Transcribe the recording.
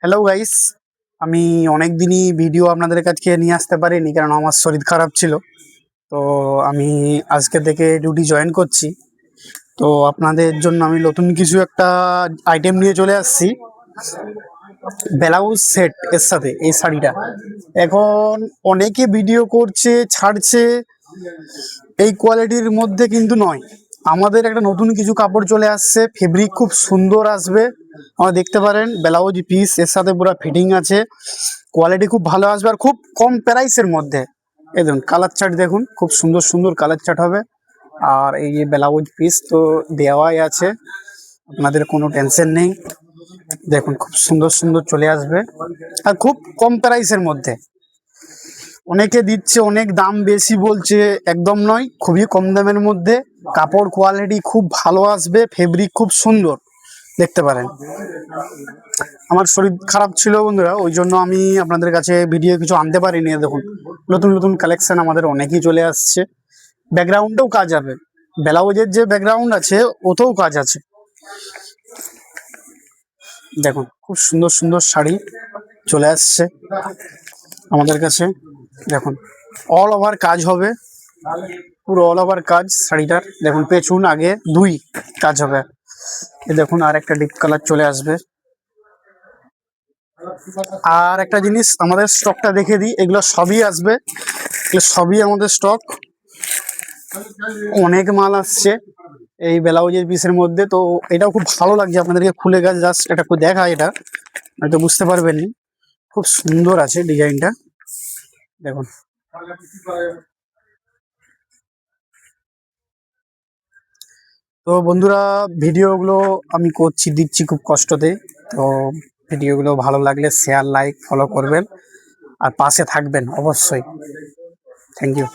Hello guys, আমি অনেক দিনই ভিডিও আপনাদের কাছে নিয়ে আসতে পারিনি, কারণ আমার শরীর খারাপ ছিল। তো আমি আজকে থেকে ডিউটি জয়েন করছি। তো আপনাদের জন্য আমি নতুন কিছু একটা আইটেম নিয়ে চলে আসছি, ব্লাউজ সেট এর সাথে এই শাড়িটা। এখন অনেকে ভিডিও করছে, ছাড়ছে, এই কোয়ালিটির মধ্যে কিন্তু নয়। আমাদের একটা নতুন কিছু কাপড় চলে আসছে, ফেব্রিক খুব সুন্দর আসবে। আমরা দেখতে পারেন ব্লাউজ পিস এর সাথে পুরো ফিটিং আছে, কোয়ালিটি খুব ভালো আসবে আর খুব কম প্রাইসের মধ্যে। এই দেখুন কালার চার্ট, দেখুন খুব সুন্দর সুন্দর কালার চার্ট হবে। আর এই যে ব্লাউজ পিস তো দেওয়াই আছে, আপনাদের কোনো টেনশন নেই। দেখুন খুব সুন্দর সুন্দর চলে আসবে আর খুব কম প্রাইসের মধ্যে। অনেকে দিচ্ছে অনেক দাম বেশি বলছে, একদম নয়, খুবই কম দামের মধ্যে। কাপড় কোয়ালিটি খুব ভালো আসবে, ফেব্রিক খুব সুন্দর, দেখতে পারেন। আমার শরীর খারাপ ছিল বন্ধুরা, ওই জন্য আমি আপনাদের কাছে ভিডিও কিছু আনতে পারিনি। দেখুন নতুন নতুন কালেকশন আমাদের অনেকই চলে আসছে। ব্যাকগ্রাউন্ডেও কাজ হবে, ব্লাউজের যে ব্যাকগ্রাউন্ড আছে ওতেও কাজ আছে। দেখুন খুব সুন্দর সুন্দর শাড়ি চলে আসছে আমাদের কাছে। দেখুন অল ওভার কাজ হবে, পুরো অল ওভার কাজ শাড়িটার। দেখুন পেছন আগে দুই কাজ হবে। এই দেখুন আর একটা ডিপ কালার চলে আসবে। আর একটা জিনিস, আমাদের স্টকটা দেখে দিই, এগুলো সবই আসবে, এগুলো সবই আমাদের স্টক। অনেক মাল আসছে এই ব্লাউজের পিসের মধ্যে। তো এটাও খুব ভালো লাগছে আপনাদেরকে খুলে গেছে, জাস্ট এটা খুব দেখা, এটা হয়তো বুঝতে পারবেন। খুব সুন্দর আছে ডিজাইনটা, দেখুন। তো বন্ধুরা, ভিডিওগুলো আমি করছি, দিচ্ছি খুব কষ্টতে। তো ভিডিওগুলো ভালো লাগলে শেয়ার, লাইক, ফলো করবেন আর পাশে থাকবেন অবশ্যই। Thank you.